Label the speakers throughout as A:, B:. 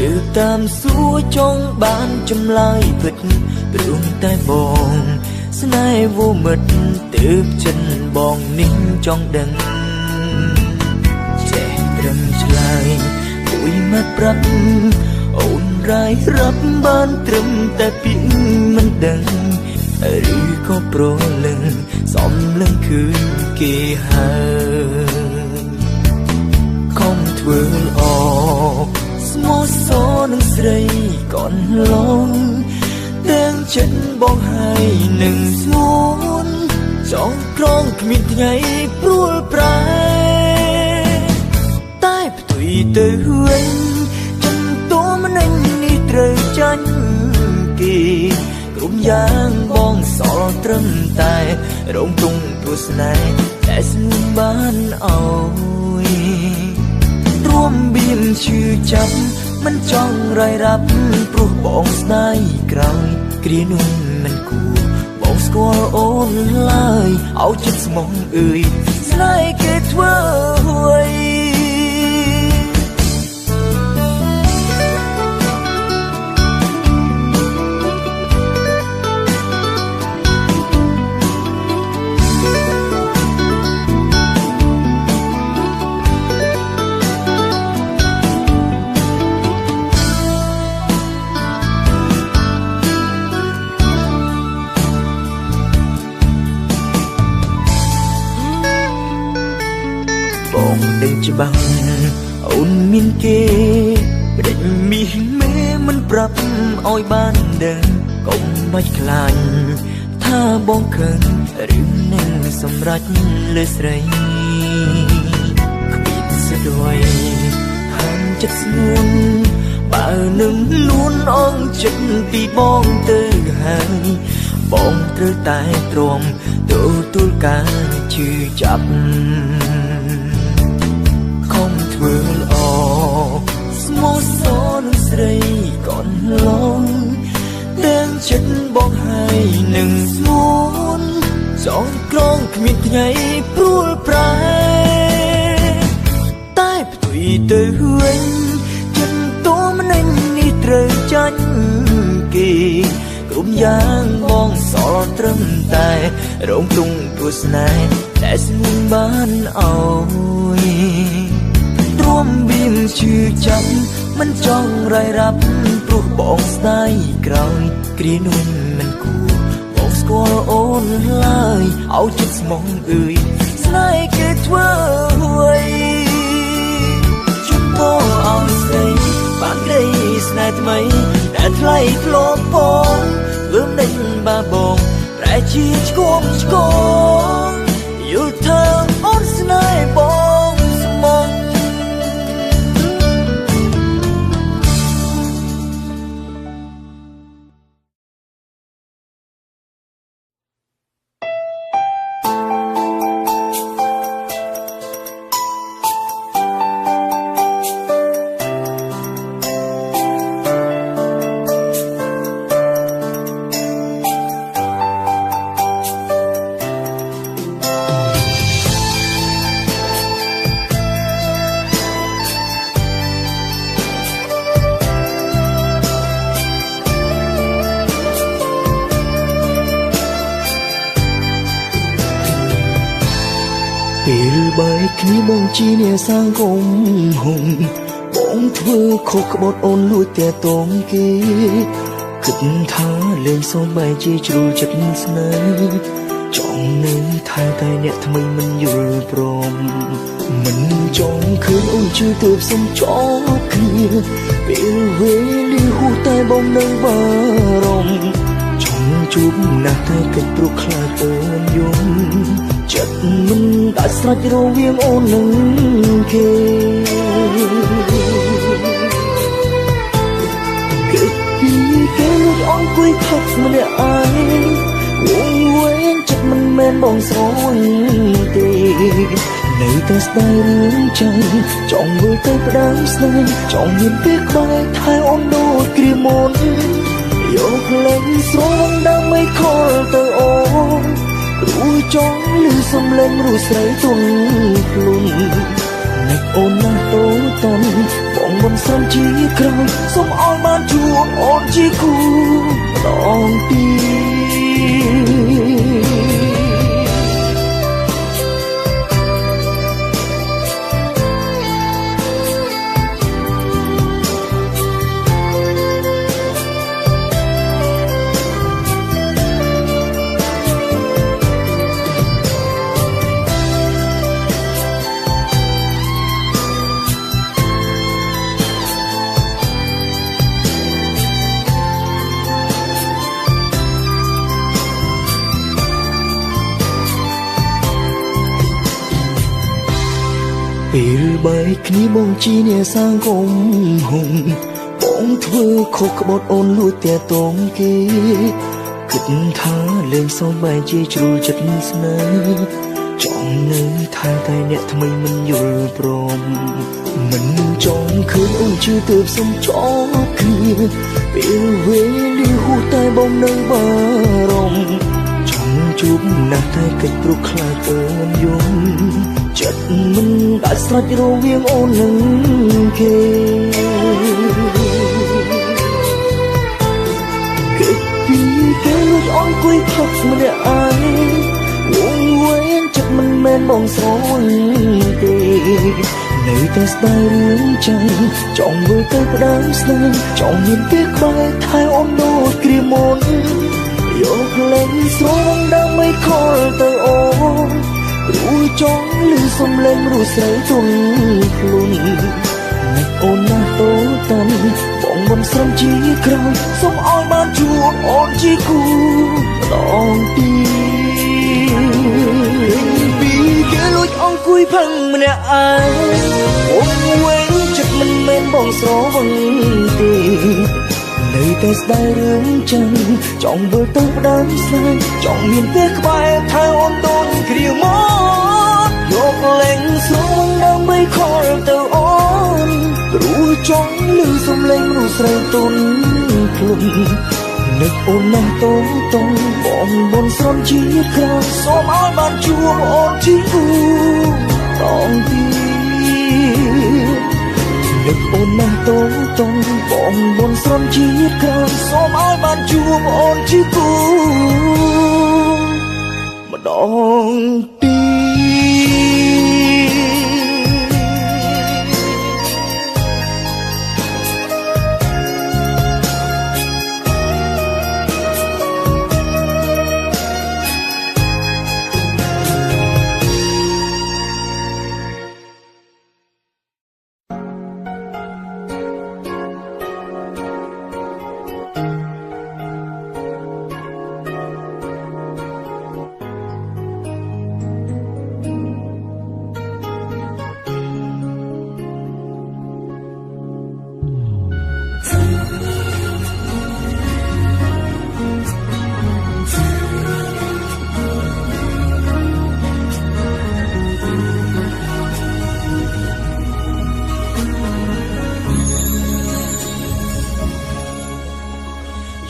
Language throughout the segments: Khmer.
A: ើបតាមសួរចង់បានចម្លើយពិតព្រមតែបងស្នេហ៍វមិត្តទើបចិនបងនេះចង់ដឹងចេះត្រឹមឆ្លើយមួយម៉ាត់ប្រាប់អូនរាយរាប់បានត្រឹមតែពាក្យមិនដឹងឬក៏ប្រលឹងសំលឹងគឺគេហើយខំធ្វើល្អស្មោះសរនឹងស្រីកូនឡងទាំងចិត្តបងហើយនឹងស្ងួនចង់ក្រងគ្មានថ្ងៃព្រួលប្រែតែផ្ទុយទៅវិញចំតួម្នេញនេះត្រូវចាញ់គេគ្រប់យ៉ាងបងសល់ត្រឹមតែរងទុំព្រោះស្នេហ៍តែស្ងួនបានអើយរួមបៀមឈឺចាប់មិនចង់រាយរាប់ព្រោះបងស្ដាយក្រោយគ្រានោះមិនគួរបងស្គាល់អូនឡើយឲ្យចិត្តស្មងអើយស្នេហ៍គេធ្វើអ្វីបងដឹងច្បាស់អូនមានគេបដិមីមេមិនប្រាប់ឲ្យបានដឹងកុំបាច់ខ្លាចថាបងខឹងឬនឹងសម្រេចលើស្រីគ្មានសិទ្ធិអ្វីហាមចិត្តស្ងួនបើនឹងលួនអងចិត្តពីបងទៅហើយបងត្រូវតែទ្រាំទទួលការជឿចាប់ធ្វើល្អស្មោះសរនឹងស្រីកូនឡងទាំងចិត្តបងហើយនឹងស្ងួនចង់ក្រងគ្មានថ្ងៃព្រួលប្រែតែផ្ទុយទៅវិញចិត្តតួម្នេញនេះត្រូវចាញ់គេគ្រប់យ៉ាងបងសល់ត្រឹមតែរងទុំព្រោះស្នេហ៍តែស្ងួនបានអើយរួមបៀមឈឺចាប់មិនចង់រាយរាប់ព្រោះបងស្ដាយក្រោយគ្រានោះមិនគួរបងស្គាល់អូនឡើយឲ្យចិត្តស្មងអើយស្នេហ៍គេធ្វើអ្វីជូនពរឲ្យស្រីបានក្តីស្នេហ៍ថ្មីតែថ្លៃធ្លាប់បងធ្វើមិនបាបងប្រែជាឆ្គងឆ្គងយល់ថាអូនស្នេហ៍បងស្មងពេលបែកគ្នាបងជាអ្នកសាងគុំហុំបងធ្វើខុសក្បត់អូនលួចតែតងគេគិតថាលេងសូមបែកជាជ្រុលចិត្តស្នេហ៍ចង់នឹងថែតែអ្នកថ្មីមិនយល់ព្រមមិនចង់ឃើញអូនជឿទើបសុំចោលគ្នាពេលវេលាហួសតែបងនៅបារម្ភចង់ជួបណាស់តែគិតព្រោះខ្លាចអូនយំចិត្តមិនដាច់ស្រេចរវាងអូននិងគេគិតពីគេលួចអូនគួយផឹកម្នាក់ឯងវងវែងចិត្តមិនមែនបងស្រន់ទេនៅតែស្ដាយរឿងចឹងចង់មើលទៅផ្ដើមស្នេហ៍ចង់មានពេលក្បែរថែអូនដូចគ្រាមុនយកលេងស្រងដើម្បីខលទៅអូនព្រោះចង់ឮសំឡេងរូបស្រីទន់ខ្លួននឹកអូនណាស់តូចតន់បងមិនស ស្រន់ជាក្រោយសូមឲ្យបានជួបអូនជាគូម្ដងទៀតពេលបែកគ្នាបងជីនេះសាងគុំហុំបងធ្វើខុសក្បត់អូនលួចតែតងគេគិតថាលេងសើចបែកជាជ្រុលចិត្តស្នេហ៍ចង់នៅថែតែអ្នកថ្មីមិនយល់ព្រមមិនចង់ឃើញអូនជឿទៅសុំចោលគ្នាពេលវេលាហួសតែបងនៅបារម្ភចង់ជួបណាស់តែកិច្ចព្រោះខ្លាចអូនយំចិត្តមិនដាច់ស្រេចរវាងអូននិងគេគេពីគេលួចអូនគួយផឹកម្នាក់ឯងវងវែងចិត្តមិនមែនបងស្រឡាញ់ទេនៅតែស្ដាយរឿងចឹងចង់មើលទៅផ្ដើមស្នេហ៍ចង់មានពេលក្បែរថែអូនដូចគ្រាមុនយកលេងស្រងដើម្បីខលទៅអូនព្រោះចង់ឮសំឡេងរូបស្រីទុនខ្លួនអ្នកអូនណាស់តូចតាន់បងមិនស្រន់ជាក្រោយសូមឲ្យបានជួបអូនជាគូម្ដងទៀតពីគេលួចអង្គុយផឹងម្នាក់ឯងអូនវិញចិត្តមិនមែនបងស្រវឹងទេនៅតែស្ដាយរឿងចឹងចង់វិលទៅផ្ដើមស្នេហ៍ចង់មានពេលក្បែរថែអូនដូនគ្រាមកយកលេងស្រងដើម្បីខលទៅអូនព្រោះចង់ឮសំឡេងមនុស្សស្រីទុនខ្លួននឹកអូនណាស់តូចតងបងបនស្រន់ជាក្រោយសូមឲ្យបានជួបអូនជាគូតងទៀតនឹកអូនណាស់តូចតងបងបនស្រន់ជាក្រោយសូមឲ្យបានជួបអូនជាគូម្ដងទៀត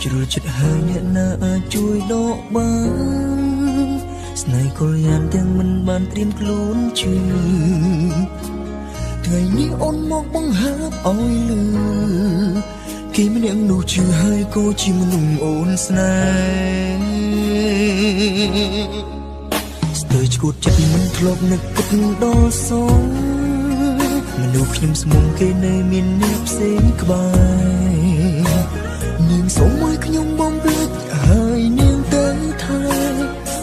A: ជ្រុលចិត្តហើយអ្នកណាអាចជួយដកបានស្នេហ៍កុលយ៉ាងទាំងមិនបានត្រៀមខ្លួនជឿថ្ងៃនេះអូនមកបង្ហើបឲ្យលឺគេម្នាក់នោះជឿហើយក៏ជាមនុស្សអូនស្នេហ៍ស្ទើរឈួតចិត្តមិនធ្លាប់នឹកគិតដល់សងមនុស្សខ្ញុំស្មុំគេនៅមានអ្នកផ្សេងក្បែរនាងសូមឲ្យខ្ញុំបំភ្លេចហើយនាងទៅថា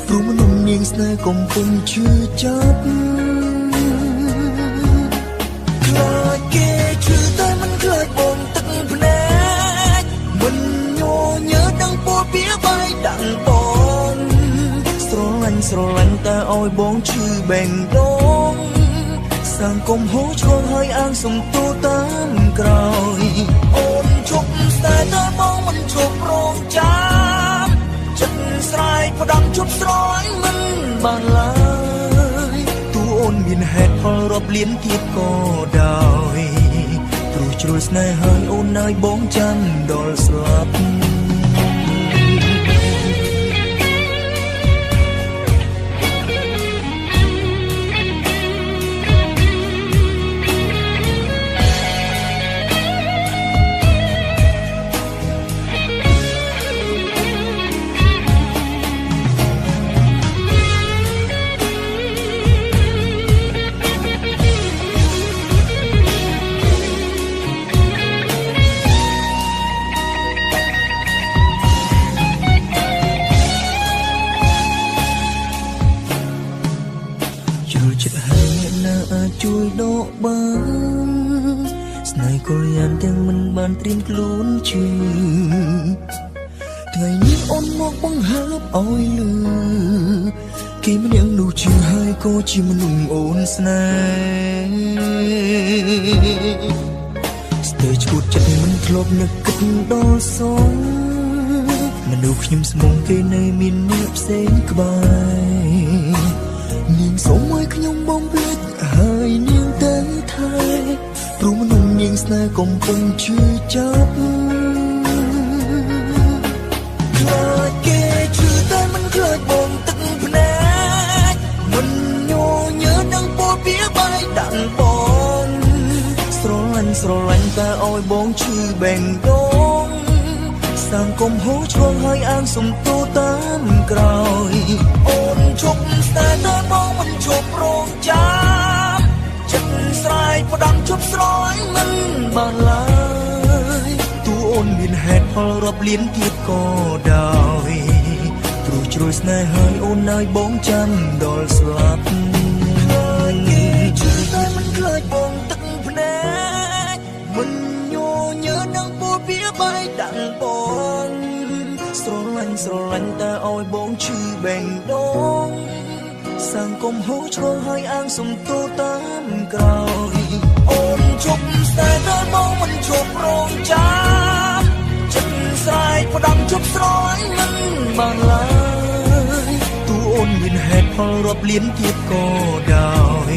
A: ព្រោះមនុស្សនាងស្នេហ៍កំពុងជឿចាប់ខ្លាចគេជឿតែមិនខ្លាចបងទឹកភ្នែកមិនញញើដឹងពោលពីបាយដាក់បងស្រឡាញ់តែឲ្យបងឈឺបេងដូងសាងកំហុសឆ្គងហើយអាងសំទោសតាមក្រោយអូនជប់ស្នេហ៍តែបងមិនជប់រងចាំចិត្តស្រែកផ្ដាំជប់ស្រន់មិនបានឡើយទូអូនមានហេតុផលរាប់លានទៀតក៏ដោយព្រោះជ្រុលស្នេហ៍ហើយអូននៅបងចាំដល់ស្លាប់ បានស្នេហ៍ក៏យ៉ាងទាំងមិនបានត្រៀមខ្លួនជឿថ្ងៃនេះអូនមកបង្ហើបឲ្យលឺគេម្នាក់នោះជឿហើយក៏ជាមនុស្សអូនស្នេហ៍ស្ទើរឈួតចិត្តមិនធ្លាប់នឹកគិតដល់សងមនុស្សខ្ញុំស្មងគេនៅមានអ្នកផ្សេងក្បែរនាងសូមឲ្យខ្ញុំបំភ្លេចហើយនាងទៅថែព្រោះមនុស្សនាងស្នេហ៍កំពុងជឿចាប់ខ្លាចគេជឿតែមិនខ្លាចបងទឹកភ្នែកមិនញញើនឹងពោលពីបាយដាក់បងស្រឡាញ់តែឲ្យបងឈឺបេងដូងសាងកុំហូរឆ្លងហើយអាងសំទោតាមក្រោយអូនជប់ស្នេហ៍តែបងមិនជប់រងចាំចិត្តស្រ័យផ្ដាំជប់ស្រយមិនបានឡើយទូអូនមានហេតុផលរាប់លានទៀតក៏ដោយព្រោះជ្រុលស្នេហ៍ហើយអូនឲ្យបងចាំដល់ស្លាប់ហើយគេជឿតែមិនខ្លាចបងទឹកភ្នែកមិនញញើនឹងពោលពីបាយដាក់បងស្រឡាញ់តែឲ្យបងឈឺបេងដូងសាងកុំហូរឆ្លងហើយអាងសំទោតាមក្រោយអូនជប់ស្នេហ៍តែបងមិនជប់រងចាំចិត្តស្រ័យផ្ដាំជប់ស្រយមិនបានឡើយទូអូនមានហេតុផលរាប់លានទៀតក៏ដោយ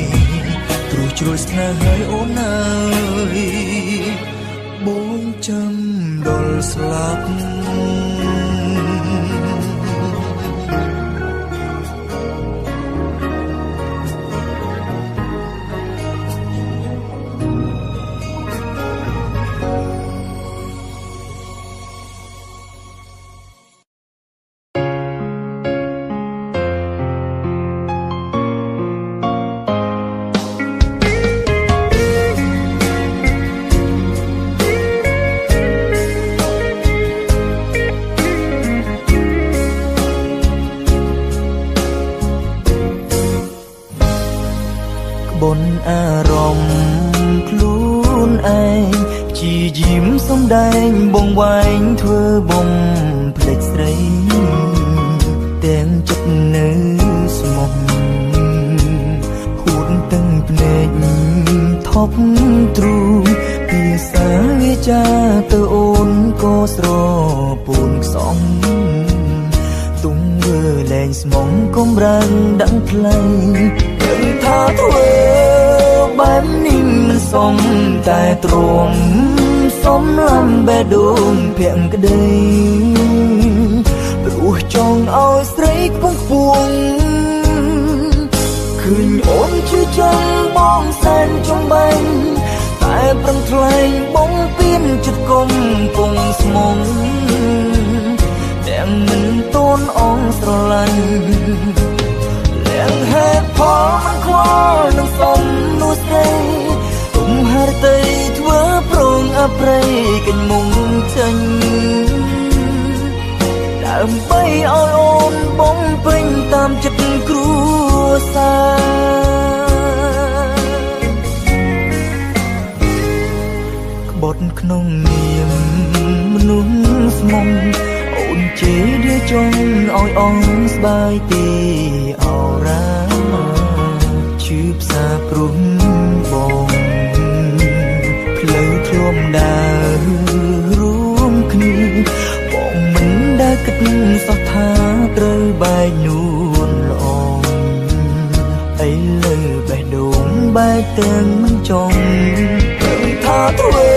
A: ព្រោះជ្រុលស្នេហ៍ហើយអូនអើយបងចាំដល់ស្លាប់បនអារម្មណ៍ខ្លួនឯងជាยิ้មសំដែងបងវែងធ្វើបំភ្លេចស្រីទាំងចិត្តនៅស្មោះហួតទាំងភ្នែកថប់ទ្រូភាសាវាចាទៅអូនក៏ស្រពូនខ្សងទុំវើលែងស្មងកំរាំងដឹងថ្លៃដឹងថាធ្វើបែបនេះមិនសមតែទ្រង់សមលំបេះដូងភាំងក្តីព្រោះចង់ឲ្យស្រីខ្ពងខ្ពងឃើញអូនជឿចាំបងសែនចំបែងតែប្រឹងថ្លែងបងពៀនចិត្តគុំពងស្មងទាំងមិនតូនអងស្រឡាញ់ទាំងហេតុផលមិនខ្វល់នឹងសំនោះស្រីទុំហរតីធ្វើប្រងអប្រ័យកញ្មុំចេញដើម្បីឲ្យអូនបំពេញតាមចិត្តគ្រួសារក្បត់ក្នុងនាមមនុស្សស្មងអូនជេរdiaចង់ឲ្យអងស្បាយទេអរ៉ាឈឺផ្សាព្រំបងផ្លូវធ្លំដើររួមគ្នាបងមិនដែលគិតសោះថាត្រូវបែកនួនល្អឥឡូវបេះដូងបែកទាំងមិនចង់ថាធ្វើ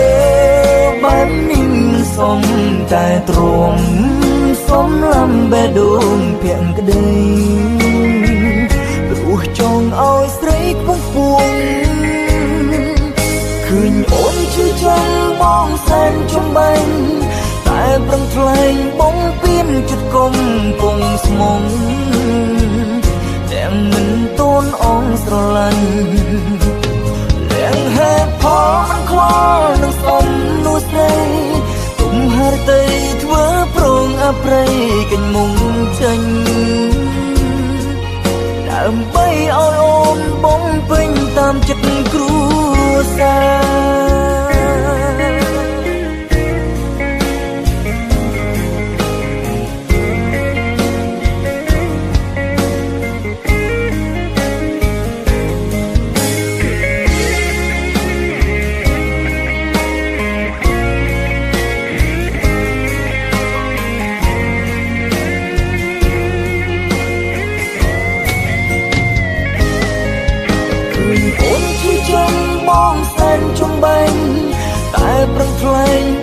A: បែបនេះមិនសមតែទ្រង់សមលំបេះដូងភាំងក្តីព្រោះចង់ឲ្យស្រីខ្ពងខ្ពងឃើញអូនជឿចាំបងសែនចំបែងតែប្រឹងថ្លែងបងពៀនចិត្តគុំពងស្មងទាំងមិនតូនអងស្រឡាញ់ទាំងហេតុផលមិនខ្វល់នឹងសំនោះស្រីទុំហរតីធ្វើប្រងអប្រ័យកញ្មុំចេញដើម្បីឲ្យអូនបំពេញតាមចិត្តគ្រួ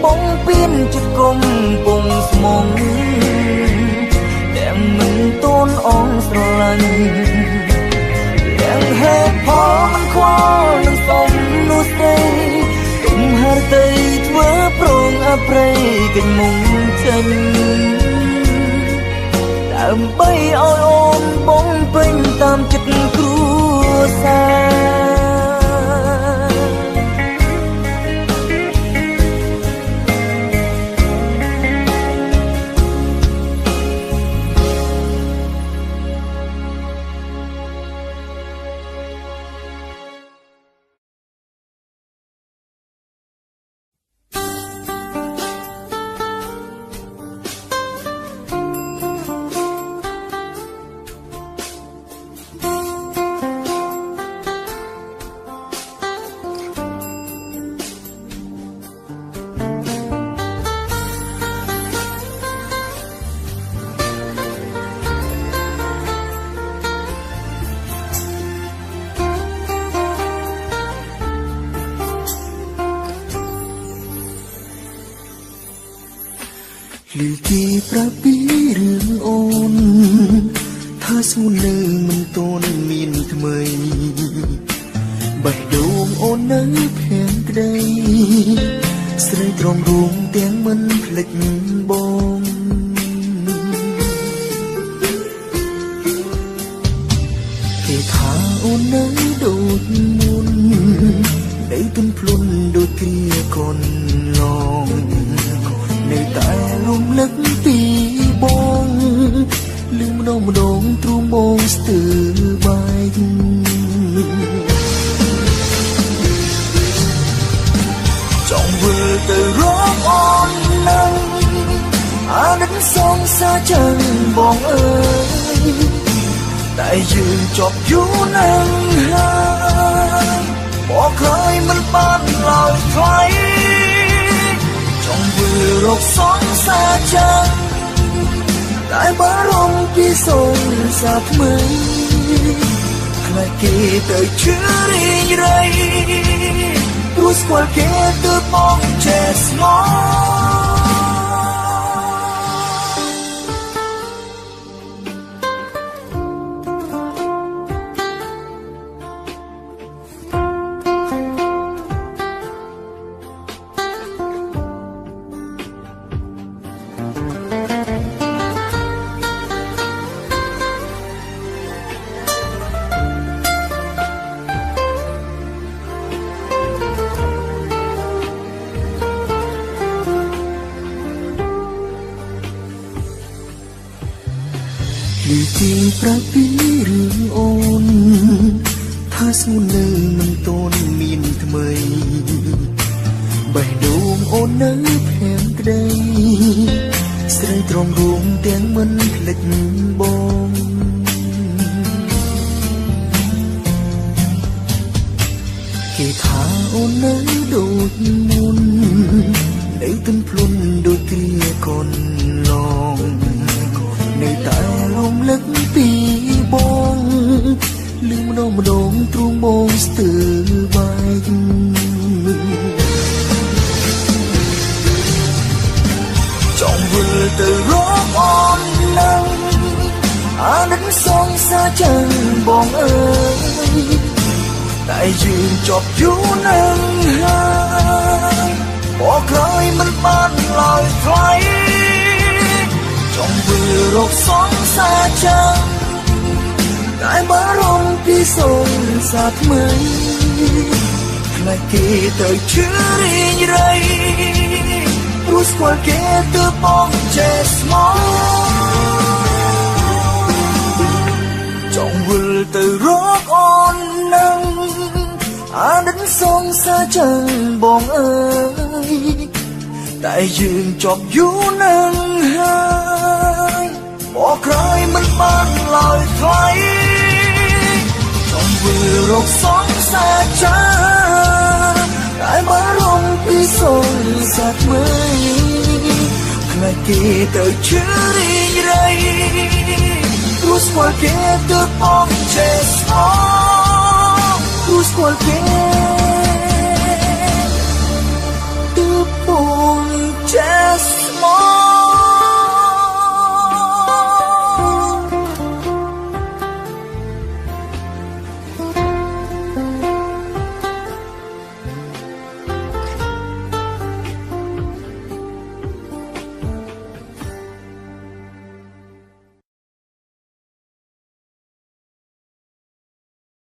A: bóng biên chật công bông mong đem mình tôn ong sờ lạnh yang hết phóมันคว้าនឹងសុំនោះស្ដីទុំហរតីធ្វើប្រងអប្រៃកិញមុំចេញដើម្បីឲ្យអូនបងពេញតាមចិត្តគ្រួសារឮគេប្រាប់ពីរឿងអូនថាស្ងួននៅមិនទាន់មានថ្មីបេះដូងអូននៅភាំងក្ដីស្រីទ្រាំរួមទាំងមិនភ្លេចបងគេថាអូននៅដូចមុននៅទន់ភ្លន់ដូចគ្រាកូនឡងនៅតែលំលឹកពីបងលឺម្ដងម្ដងទ្រូងបងស្ទើរបែកចង់វិលទៅរកអូននឹងអាណិតសងសាចឹងបងអើយតែយើងជាប់យូរណាស់ហើយមកក្រោយមិនបានឡើយថ្លៃចង់វិលរកសងសាចឹងតែបារម្ភពីសងសាថ្មីខ្លាចគេទៅជឿរីងរៃព្រោះស្គាល់គេទៅបងចេះស្មោឮគេប្រាប់ពីរឿងអូនថាស្ងួននៅមិនទាន់មានថ្មីបេះដូងអូននៅភាំងក្ដីស្រីទ្រាំរួមទាំងមិនភ្លេចបងគេថាអូននៅដូចមុននៅទន់ភ្លន់ដូចគ្រាកូនឡងនៅតែលំលឹកពីបងលឺម្ដងម្ដងទ្រូងបងស្ទើរបែកចង់វិលទៅរកអូននឹងអាណិតសងសាចឹងបងអើយតែយើងជាប់យូរណាស់ហើយមកក្រោយមិនបានឡើយថ្លៃចង់វិលរកសងសាចឹងតែបារម្ភពីសងសាថ្មីខ្លាចគេទៅជឿរីងរៃព្រោះស្គាល់គេទៅបងចេះស្មោចង់វិលទៅរកអូននឹងអាណិតសងសាចឹងបងអើយតែយើងជាប់យូរណាស់ហើយមកក្រោយមិនបានឡើយថ្លៃចង់វិលរកសងសាចឹងតែបារម្ភពីសងសាថ្មីខ្លាចគេទៅជឿរីងរៃព្រោះស្គាល់គេទៅបងចេះស្មោព្រោះស្គាល់គេទៅបង ស្មោះ